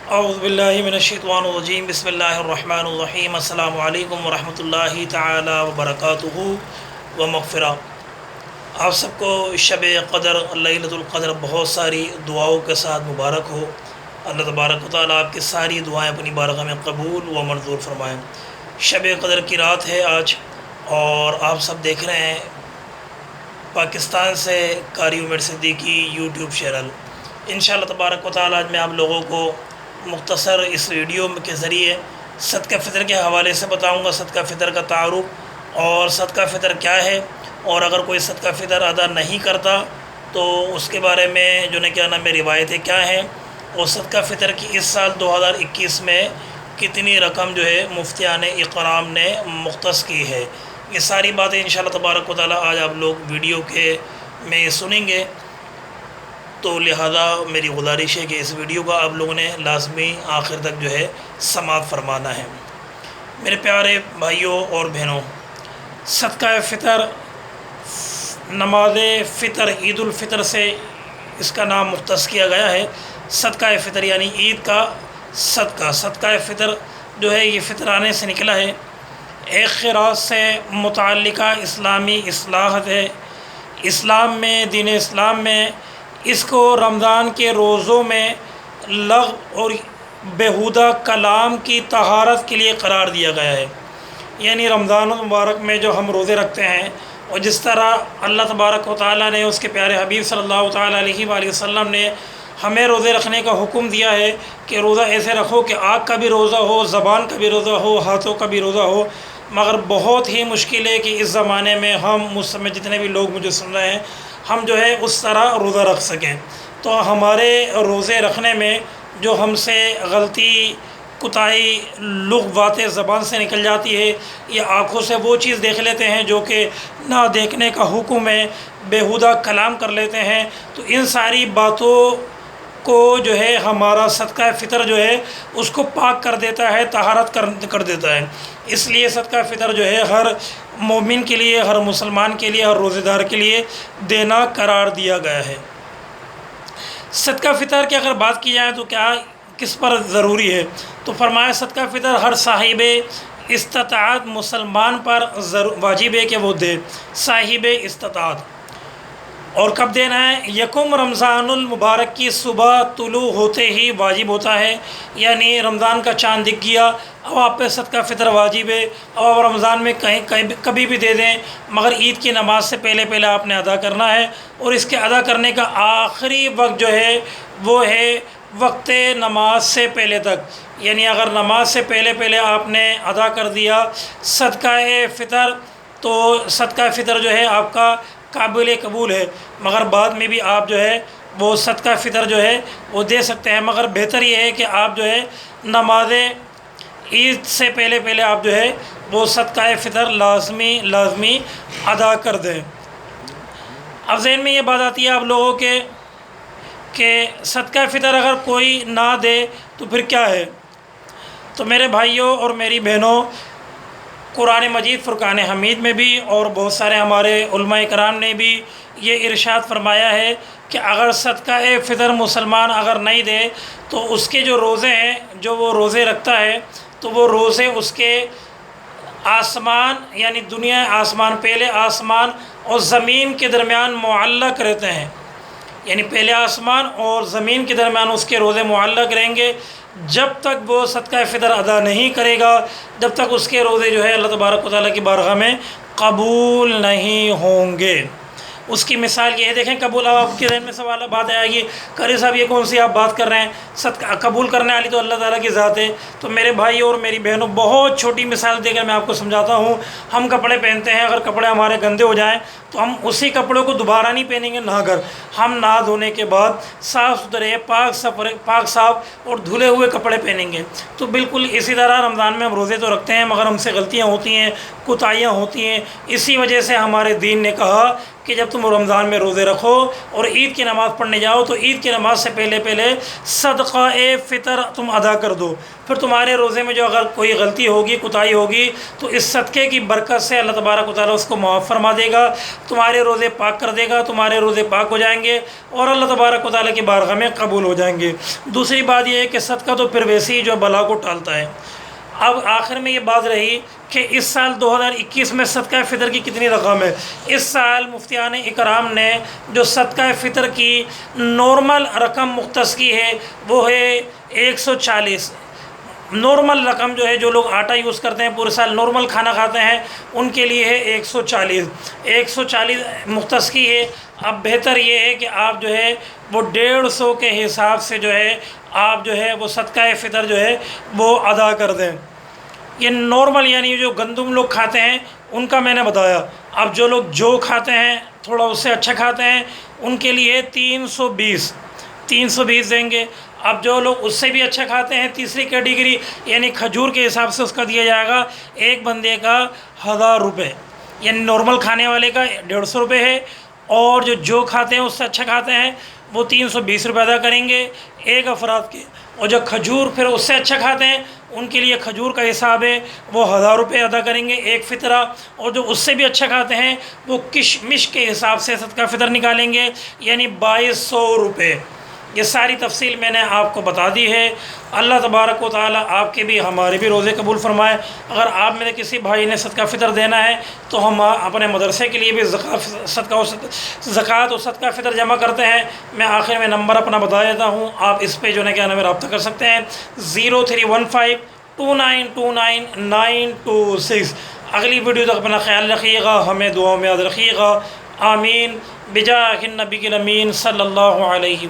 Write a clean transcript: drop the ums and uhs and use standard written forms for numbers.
اعوذ باللہ من الشیطان الرجیم، بسم اللہ الرحمن الرحیم۔ السلام علیکم ورحمۃ اللہ تعالی وبرکاتہ و مغفرہ۔ آپ سب کو شب قدر، لیلۃ القدر بہت ساری دعاؤں کے ساتھ مبارک ہو۔ اللہ تبارک و تعالیٰ آپ کی ساری دعائیں اپنی بارگاہ میں قبول و منظور فرمائیں۔ شب قدر کی رات ہے آج، اور آپ سب دیکھ رہے ہیں پاکستان سے قاری عمر صدیقی یوٹیوب چینل۔ انشاءاللہ تبارک و تعالیٰ آج میں آپ لوگوں کو مختصر اس ویڈیو کے ذریعے صدقہ فطر کے حوالے سے بتاؤں گا، صدقہ فطر کا تعارف اور صدقہ فطر کیا ہے، اور اگر کوئی صدقہ فطر ادا نہیں کرتا تو اس کے بارے میں جو ہے کیا نام ہے روایتیں کیا ہیں، اور صدقہ فطر کی اس سال 2021 میں کتنی رقم جو ہے مفتیان اکرام نے مختص کی ہے۔ یہ ساری باتیں انشاءاللہ تبارک و تعالیٰ آج آپ لوگ ویڈیو کے میں سنیں گے، تو لہذا میری گزارش ہے کہ اس ویڈیو کا آپ لوگوں نے لازمی آخر تک جو ہے سماعت فرمانا ہے۔ میرے پیارے بھائیوں اور بہنوں، صدقہ فطر، نماز فطر، عید الفطر سے اس کا نام مختص کیا گیا ہے۔ صدقہ فطر یعنی عید کا صدقہ۔ صدقہ فطر جو ہے یہ فطرانے سے نکلا ہے، ایک خراج سے متعلقہ اسلامی اصلاحات ہے۔ اسلام میں، دین اسلام میں اس کو رمضان کے روزوں میں لغو اور بیہودہ کلام کی طہارت کے لیے قرار دیا گیا ہے۔ یعنی رمضان المبارک میں جو ہم روزے رکھتے ہیں، اور جس طرح اللہ تبارک و تعالیٰ نے، اس کے پیارے حبیب صلی اللہ تعالیٰ علیہ وآلہ وسلم نے ہمیں روزے رکھنے کا حکم دیا ہے کہ روزہ ایسے رکھو کہ آنکھ کا بھی روزہ ہو، زبان کا بھی روزہ ہو، ہاتھوں کا بھی روزہ ہو۔ مگر بہت ہی مشکل ہے کہ اس زمانے میں ہم، مجھ سمیت جتنے بھی لوگ مجھے سن رہے ہیں، ہم جو ہے اس طرح روزہ رکھ سکیں۔ تو ہمارے روزے رکھنے میں جو ہم سے غلطی، کوتاہی، لغو باتیں زبان سے نکل جاتی ہے، یا آنکھوں سے وہ چیز دیکھ لیتے ہیں جو کہ نہ دیکھنے کا حکم ہے، بیہودہ کلام کر لیتے ہیں، تو ان ساری باتوں کو جو ہے ہمارا صدقہ فطر جو ہے اس کو پاک کر دیتا ہے، طہارت کر دیتا ہے۔ اس لیے صدقہ فطر جو ہے ہر مومن کے لیے، ہر مسلمان کے لیے، ہر روزہ دار کے لیے دینا قرار دیا گیا ہے۔ صدقہ فطر کی اگر بات کی جائے تو کیا کس پر ضروری ہے، تو فرمایا صدقہ فطر ہر صاحب استطاعت مسلمان پر واجب ہے کہ وہ دے، صاحب استطاعت۔ اور کب دینا ہے؟ یکم رمضان المبارک کی صبح طلوع ہوتے ہی واجب ہوتا ہے۔ یعنی رمضان کا چاند دکھ گیا، اب آپ پہ صدقہ فطر واجب ہے۔ اب آپ رمضان میں کبھی بھی دے دیں، مگر عید کی نماز سے پہلے آپ نے ادا کرنا ہے، اور اس کے ادا کرنے کا آخری وقت جو ہے وہ ہے وقت نماز سے پہلے تک۔ یعنی اگر نماز سے پہلے آپ نے ادا کر دیا صدقہ فطر، تو صدقہ فطر جو ہے آپ کا قابل قبول ہے، مگر بعد میں بھی آپ جو ہے وہ صدقہ فطر جو ہے وہ دے سکتے ہیں۔ مگر بہتر یہ ہے کہ آپ جو ہے نماز عید سے پہلے آپ جو ہے وہ صدقہ فطر لازمی ادا کر دیں۔ اب ذہن میں یہ بات آتی ہے آپ لوگوں کے کہ صدقہ فطر اگر کوئی نہ دے تو پھر کیا ہے؟ تو میرے بھائیوں اور میری بہنوں، قرآن مجید فرقان حمید میں بھی اور بہت سارے ہمارے علماء کرام نے بھی یہ ارشاد فرمایا ہے کہ اگر صدقہ فطر مسلمان اگر نہیں دے تو اس کے جو روزے ہیں، جو وہ روزے رکھتا ہے، تو وہ روزے اس کے آسمان، یعنی دنیا آسمان، پہلے آسمان اور زمین کے درمیان معلق رہتے ہیں۔ یعنی پہلے آسمان اور زمین کے درمیان اس کے روزے معلق رہیں گے، جب تک وہ صدقہ فطر ادا نہیں کرے گا، جب تک اس کے روزے جو ہے اللہ تبارک و تعالیٰ کی بارگاہ میں قبول نہیں ہوں گے۔ اس کی مثال یہ ہے، دیکھیں قبول، اب آپ کے ذہن میں سوال بات آئے گی، قاری صاحب یہ کون سی آپ بات کر رہے ہیں؟ صدقہ قبول کرنے والی تو اللہ تعالیٰ کی ذات ہے۔ تو میرے بھائی اور میری بہنوں، بہت چھوٹی مثال دے کر میں آپ کو سمجھاتا ہوں۔ ہم کپڑے پہنتے ہیں، اگر کپڑے ہمارے گندے ہو جائیں تو ہم اسی کپڑوں کو دوبارہ نہیں پہنیں گے نہا کر، ہم نہا دھونے کے بعد صاف ستھرے، پاک صاف اور دھلے ہوئے کپڑے پہنیں گے۔ تو بالکل اسی طرح رمضان میں ہم روزے تو رکھتے ہیں، مگر ہم سے غلطیاں ہوتی ہیں، کوتاہیاں ہوتی ہیں۔ اسی وجہ سے ہمارے دین نے کہا کہ جب تم رمضان میں روزے رکھو اور عید کی نماز پڑھنے جاؤ تو عید کی نماز سے پہلے صدقہ فطر تم ادا کر دو، پھر تمہارے روزے میں جو اگر کوئی غلطی ہوگی، کوتاہی ہوگی، تو اس صدقے کی برکت سے اللہ تبارک و تعالیٰ اس کو معاف فرما دے گا، تمہارے روزے پاک کر دے گا، تمہارے روزے پاک ہو جائیں گے اور اللہ تبارک و تعالیٰ کی بارگاہ میں قبول ہو جائیں گے۔ دوسری بات یہ ہے کہ صدقہ تو پھر ویسے ہی جو بلا کو ٹالتا ہے۔ اب آخر میں یہ بات رہی کہ اس سال 2021 میں صدقہ فطر کی کتنی رقم ہے۔ اس سال مفتیان اکرام نے جو صدقہ فطر کی نارمل رقم مختص کی ہے وہ ہے 140۔ نارمل رقم جو ہے، جو لوگ آٹا یوز کرتے ہیں، پورے سال نارمل کھانا کھاتے ہیں، ان کے لیے ہے 140 مختص کی ہے۔ اب بہتر یہ ہے کہ آپ جو ہے وہ 150 کے حساب سے جو ہے آپ جو ہے وہ صدقہ فطر جو ہے وہ ادا کر دیں۔ یہ نارمل یعنی جو گندم لوگ کھاتے ہیں ان کا میں نے بتایا۔ اب جو لوگ جو کھاتے ہیں، تھوڑا اس سے اچھا کھاتے ہیں، ان کے لیے 320 دیں گے۔ اب جو لوگ اس سے بھی اچھا کھاتے ہیں، تیسری کیٹیگری یعنی کھجور کے حساب سے اس کا دیا جائے گا ایک بندے کا 1000 روپے، یعنی نارمل کھانے والے کا 150 روپے ہے، اور جو کھاتے ہیں اس سے اچھا کھاتے ہیں وہ 320 روپے ادا کریں گے ایک افراد کے، اور جو کھجور پھر اس سے اچھا کھاتے ہیں ان کے لیے کھجور کا حساب ہے وہ 1000 روپے ادا کریں گے ایک فطرہ، اور جو اس سے بھی اچھا کھاتے ہیں وہ کشمش کے حساب سے صدقہ فطر نکالیں گے، یعنی 2200 روپے۔ یہ ساری تفصیل میں نے آپ کو بتا دی ہے۔ اللہ تبارک و تعالیٰ آپ کے بھی ہمارے بھی روزے قبول فرمائے۔ اگر آپ میں کسی بھائی نے صدقہ فطر دینا ہے تو ہم اپنے مدرسے کے لیے بھی زکوٰۃ و صدقہ فطر جمع کرتے ہیں۔ میں آخر میں نمبر اپنا بتا دیتا ہوں، آپ اس پہ جو ہے کیا نام ہے رابطہ کر سکتے ہیں، 0315292926۔ اگلی ویڈیو تک اپنا خیال رکھیے گا، ہمیں دعاؤں میں یاد رکھیے گا۔ آمین بجاہ النبی الامین صلی اللہ علیہ